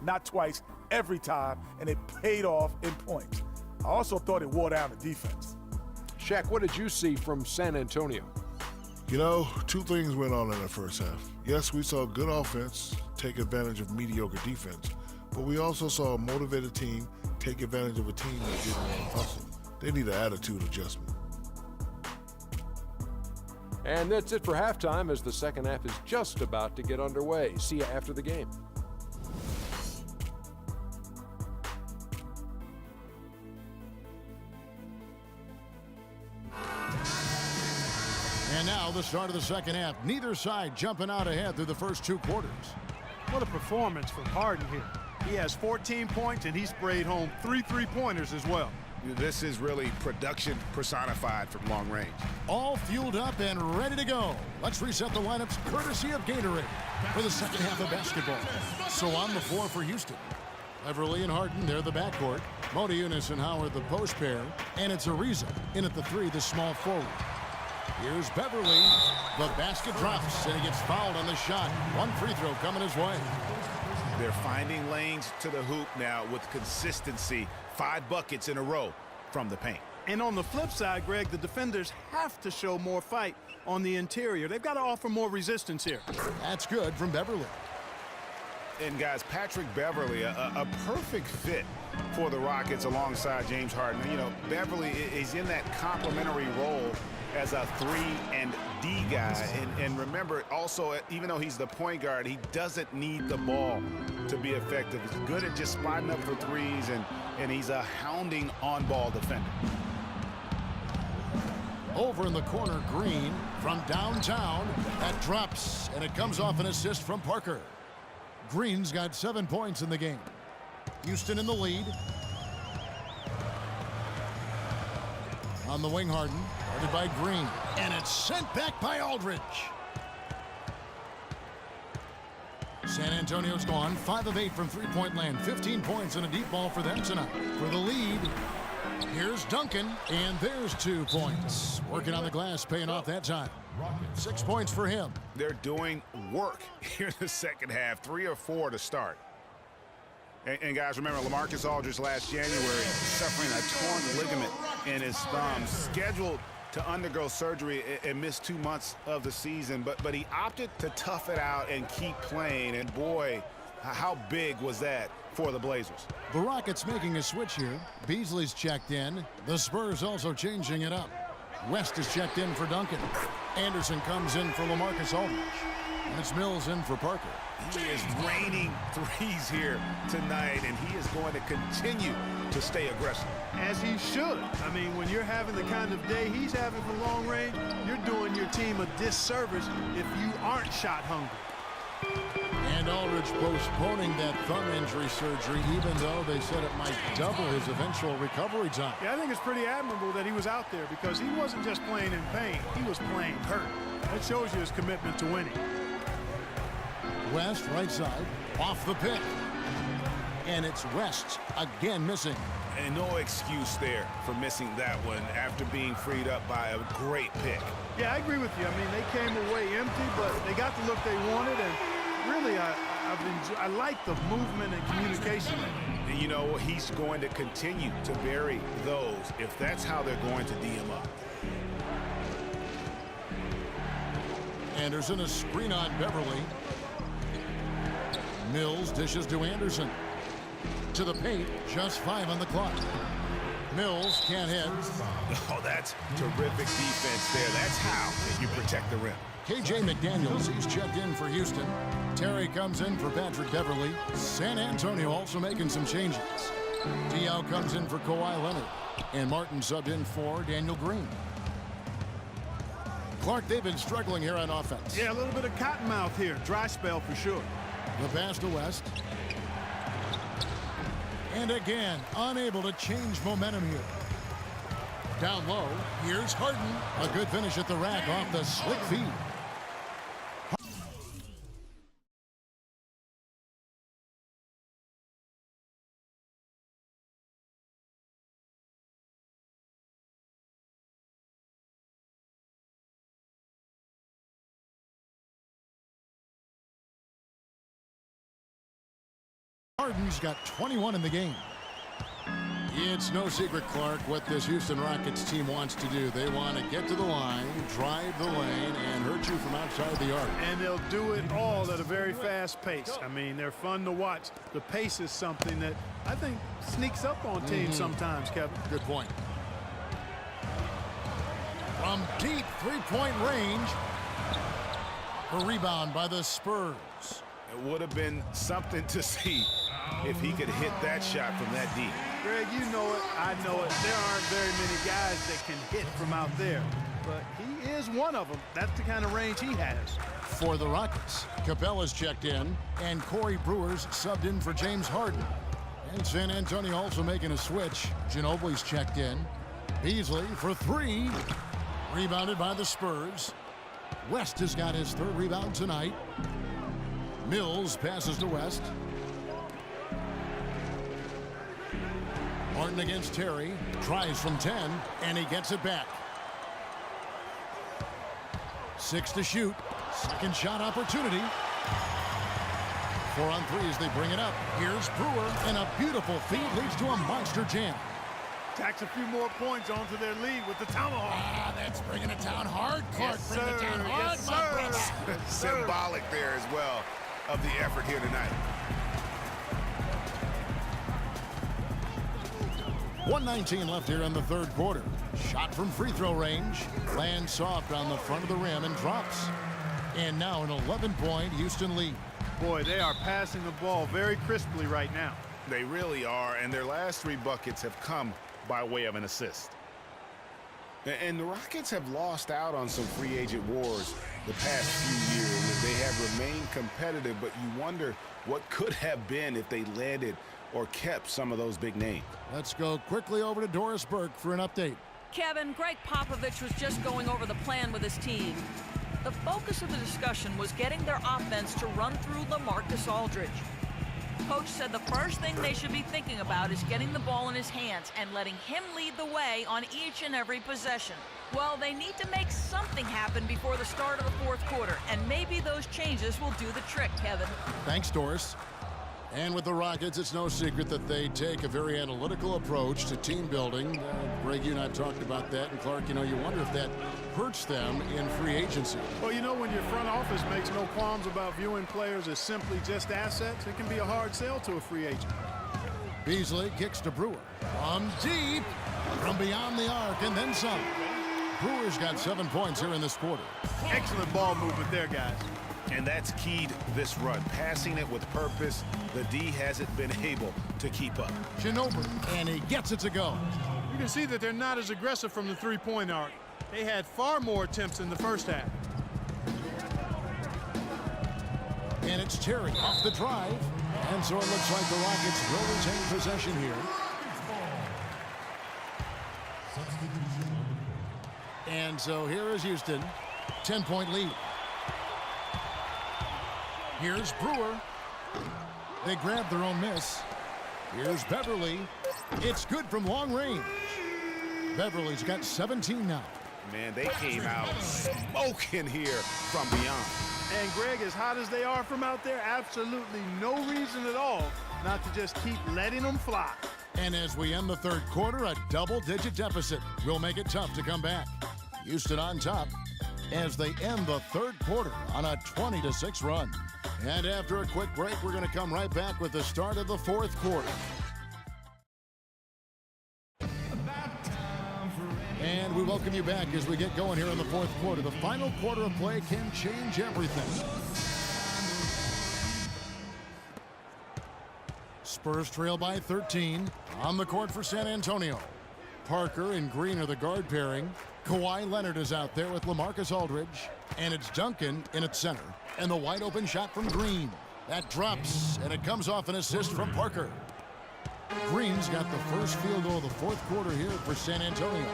not twice, every time, and it paid off in points. I also thought it wore down the defense. Shaq, what did you see from San Antonio? You know, two things went on in the first half. Yes, we saw good offense take advantage of mediocre defense, but we also saw a motivated team take advantage of a team that didn't want to hustle. They need an attitude adjustment. And that's it for halftime, as the second half is just about to get underway. See you after the game. And now the start of the second half. Neither side jumping out ahead through the first two quarters. What a performance from Harden here. He has 14 points, and he sprayed home 3 3-pointers as well. This is really production personified from long range. All fueled up and ready to go. Let's reset the lineups courtesy of Gatorade for the second half of basketball. So on the floor for Houston. Beverly and Harden, they're the backcourt. Modiunas and Howard, the post pair. And it's Ariza in at the three, the small forward. Here's Beverly. The basket drops, and he gets fouled on the shot. One free throw coming his way. They're finding lanes to the hoop now with consistency. 5 buckets in a row from the paint. And on the flip side, Greg, the defenders have to show more fight on the interior. They've got to offer more resistance here. That's good from Beverly. And guys, Patrick Beverly, a perfect fit for the Rockets alongside James Harden. You know, Beverly is in that complementary role as a 3 and D guy. And remember, also, even though he's the point guard, he doesn't need the ball to be effective. He's good at just spotting up for threes, and he's a hounding on-ball defender. Over in the corner, Green from downtown. That drops, and it comes off an assist from Parker. Green's got 7 points in the game. Houston in the lead. On the wing, Harden. Guarded by Green. And it's sent back by Aldridge. San Antonio's gone 5 of 8 from three-point land. 15 points and a deep ball for them tonight. For the lead, here's Duncan. And there's 2 points. Working on the glass, paying off that time. 6 points for him. They're doing work here in the second half. 3 or 4 to start. And guys, remember, LaMarcus Aldridge last January suffering a torn ligament in his thumb, scheduled to undergo surgery and miss 2 months of the season, but he opted to tough it out and keep playing. And boy, how big was that for the Blazers? The Rockets making a switch here. Beasley's checked in. The Spurs also changing it up. West is checked in for Duncan. Anderson comes in for LaMarcus Aldridge. And it's Mills in for Parker. He is raining threes here tonight, and he is going to continue to stay aggressive. As he should. I mean, when you're having the kind of day he's having from long range, you're doing your team a disservice if you aren't shot hungry. And Aldridge postponing that thumb injury surgery, even though they said it might double his eventual recovery time. Yeah, I think it's pretty admirable that he was out there, because he wasn't just playing in pain. He was playing hurt. That shows you his commitment to winning. West, right side, off the pick. And it's West again missing. And no excuse there for missing that one after being freed up by a great pick. Yeah, I agree with you. I mean, they came away empty, but they got the look they wanted, and really, I like the movement and communication. And you know, he's going to continue to bury those if that's how they're going to D him up. Anderson, a screen on Beverly. Mills dishes to Anderson. To the paint, just 5 on the clock. Mills can't hit. Oh, that's terrific defense there. That's how you protect the rim. KJ McDaniels, he's checked in for Houston. Terry comes in for Patrick Beverly. San Antonio also making some changes. Diaw comes in for Kawhi Leonard. And Martin subbed in for Daniel Green. Clark, they've been struggling here on offense. Yeah, a little bit of cottonmouth here. Dry spell for sure. The pass to West. And again, unable to change momentum here. Down low, here's Harden. A good finish at the rack off the slick feed. Harden's got 21 in the game. It's no secret, Clark, what this Houston Rockets team wants to do. They want to get to the line, drive the lane, and hurt you from outside the arc. And they'll do it all at a very fast pace. I mean, they're fun to watch. The pace is something that I think sneaks up on teams sometimes, Kevin. Good point. From deep three-point range, a rebound by the Spurs. It would have been something to see if he could hit that shot from that deep. Greg, you know it, I know it. There aren't very many guys that can hit from out there, but he is one of them. That's the kind of range he has. For the Rockets, Capella's checked in, and Corey Brewer's subbed in for James Harden. And San Antonio also making a switch. Ginobili's checked in. Beasley for three. Rebounded by the Spurs. West has got his third rebound tonight. Mills passes to West. Martin against Terry. Tries from 10, and he gets it back. 6 to shoot. Second shot opportunity. 4 on 3 as they bring it up. Here's Brewer, and a beautiful feed leads to a monster jam. Tacks a few more points onto their lead with the tomahawk. That's bringing it down hard. Clark, Yes, bring it down sir. hard, Yes, my sir. brother. Yes, sir. Symbolic there as well of the effort here tonight. 1:19 left here in the third quarter. Shot from free throw range. Lands soft on the front of the rim and drops. And now an 11-point Houston lead. Boy, they are passing the ball very crisply right now. They really are, and their last 3 buckets have come by way of an assist. And the Rockets have lost out on some free agent wars the past few years. They have remained competitive, but you wonder what could have been if they landed or kept some of those big names. Let's go quickly over to Doris Burke for an update. Kevin, Greg Popovich was just going over the plan with his team. The focus of the discussion was getting their offense to run through LaMarcus Aldridge. Coach said the first thing they should be thinking about is getting the ball in his hands and letting him lead the way on each and every possession. Well, they need to make something happen before the start of the fourth quarter, and maybe those changes will do the trick, Kevin. Thanks, Doris. And with the Rockets, it's no secret that they take a very analytical approach to team building. Greg, you and I talked about that. And Clark, you know, you wonder if that hurts them in free agency. Well, you know, when your front office makes no qualms about viewing players as simply just assets, it can be a hard sell to a free agent. Beasley kicks to Brewer. From deep, from beyond the arc, and then some. Brewer's got 7 points here in this quarter. Excellent ball movement there, guys. And that's keyed this run. Passing it with purpose, the D hasn't been able to keep up. Ginobili, and he gets it to go. You can see that they're not as aggressive from the three-point arc. They had far more attempts in the first half. And it's Terry off the drive. And so it looks like the Rockets will retain possession here. And so here is Houston. 10-point lead. Here's Brewer. They grab their own miss. Here's Beverly. It's good from long range. Beverly's got 17 now. Man, they came out smoking here from beyond. And Greg, as hot as they are from out there, absolutely no reason at all not to just keep letting them fly. And as we end the third quarter, a double-digit deficit will make it tough to come back. Houston on top as they end the third quarter on a 20-6 run. And after a quick break, we're going to come right back with the start of the fourth quarter. And we welcome you back as we get going here in the fourth quarter. The final quarter of play can change everything. Spurs trail by 13. On the court for San Antonio. Parker and Green are the guard pairing. Kawhi Leonard is out there with LaMarcus Aldridge. And it's Duncan in at center. And the wide open shot from Green. That drops, and it comes off an assist from Parker. Green's got the first field goal of the fourth quarter here for San Antonio.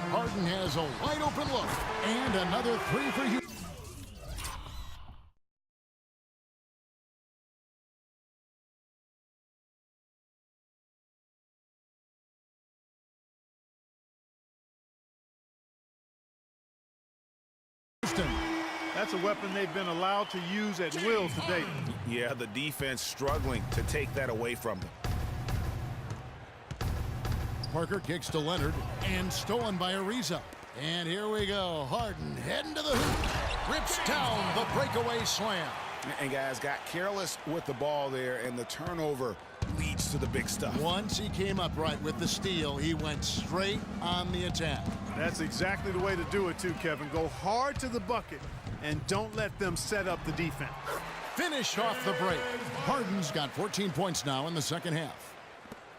Harden has a wide open look. And another three for Houston. That's a weapon they've been allowed to use at will to date. Yeah, the defense struggling to take that away from them. Parker kicks to Leonard and stolen by Ariza. And here we go. Harden heading to the hoop. Rips down the breakaway slam. And guys got careless with the ball there, and the turnover leads to the big stuff. Once he came up right with the steal, he went straight on the attack. That's exactly the way to do it too, Kevin. Go hard to the bucket and don't let them set up the defense. Finish off the break. Harden's got 14 points now in the second half.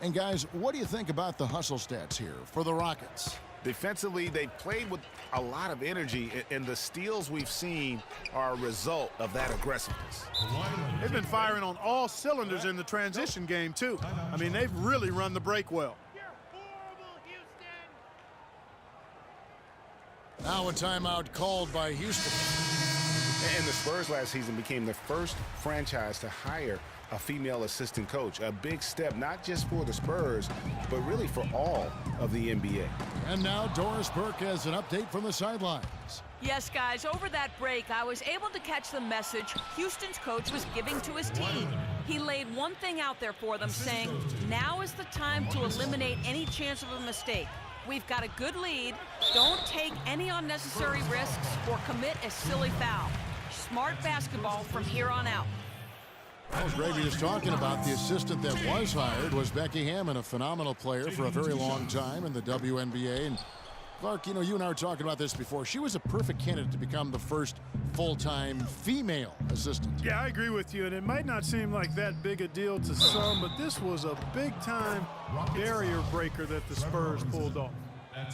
And guys, what do you think about the hustle stats here for the Rockets? Defensively, they played with a lot of energy, and the steals we've seen are a result of that aggressiveness. They've been firing on all cylinders in the transition game, too. I mean, they've really run the break well. Now a timeout called by Houston. And the Spurs last season became the first franchise to hire a female assistant coach. A big step, not just for the Spurs, but really for all of the NBA. And now Doris Burke has an update from the sidelines. Yes, guys, over that break, I was able to catch the message Houston's coach was giving to his team. He laid one thing out there for them, saying, now is the time to eliminate any chance of a mistake. We've got a good lead. Don't take any unnecessary risks or commit a silly foul. Smart basketball from here on out. Well, Greg, was talking about the assistant that was hired was Becky Hammond, a phenomenal player for a very long time in the WNBA. And Clark, you know, you and I were talking about this before. She was a perfect candidate to become the first full-time female assistant. Yeah, I agree with you, and it might not seem like that big a deal to some, but this was a big-time barrier breaker that the Spurs pulled off.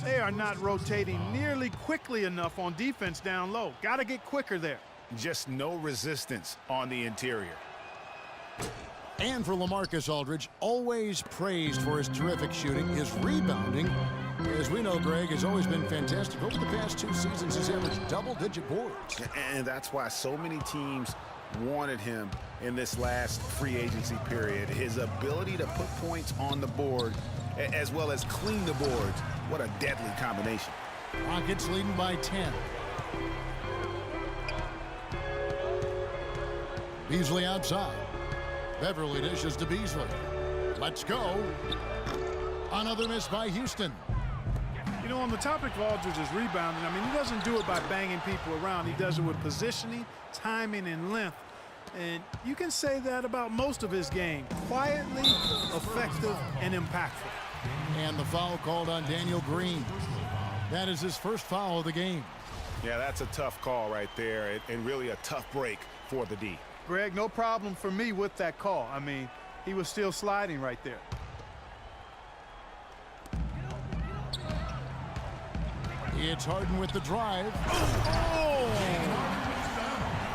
They are not rotating nearly quickly enough on defense down low. Got to get quicker there. Just no resistance on the interior. And for LaMarcus Aldridge, always praised for his terrific shooting, his rebounding, as we know, Greg, has always been fantastic. Over the past 2 seasons, he's averaged double-digit boards. And that's why so many teams wanted him in this last free agency period. His ability to put points on the board as well as clean the boards. What a deadly combination. Rockets leading by 10. Beasley outside. Beverly dishes to Beasley. Let's go. Another miss by Houston. You know, on the topic of Aldridge's rebounding, I mean, he doesn't do it by banging people around. He does it with positioning, timing, and length. And you can say that about most of his game. Quietly, effective, and impactful. And the foul called on Daniel Green. That is his first foul of the game. Yeah, that's a tough call right there, and really a tough break for the D. Greg, no problem for me with that call. I mean, he was still sliding right there. It's Harden with the drive. Oh!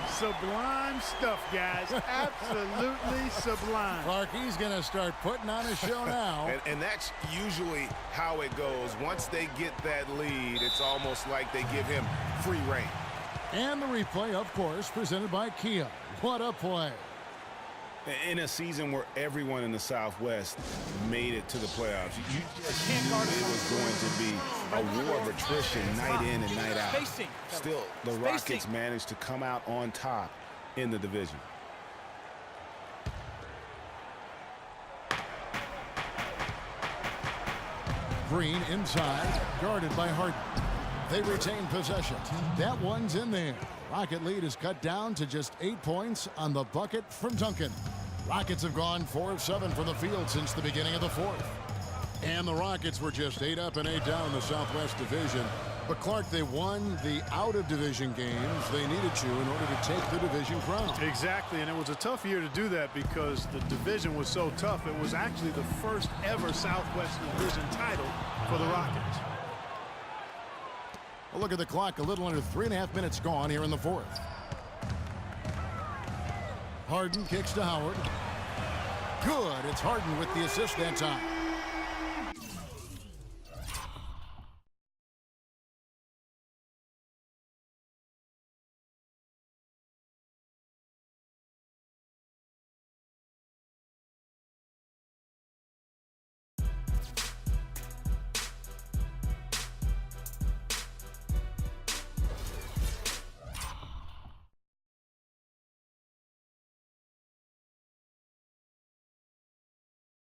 Sublime stuff, guys. Absolutely sublime. Clark, he's going to start putting on a show now. And that's usually how it goes. Once they get that lead, it's almost like they give him free reign. And the replay, of course, presented by Kia. What a play. In a season where everyone in the Southwest made it to the playoffs, you just knew it was going to be a war of attrition night in and night out. Still, the Rockets managed to come out on top in the division. Green inside, guarded by Harden. They retain possession. That one's in there. Rocket lead is cut down to just 8 points on the bucket from Duncan. Rockets have gone 4 of 7 from the field since the beginning of the fourth. And the Rockets were just 8 up and 8 down in the Southwest Division. But Clark, they won the out-of-division games they needed to in order to take the division crown. Exactly, and it was a tough year to do that because the division was so tough. It was actually the first ever Southwest Division title for the Rockets. Well, look at the clock, a little under 3.5 minutes gone here in the fourth. Harden kicks to Howard. Good, it's Harden with the assist that time.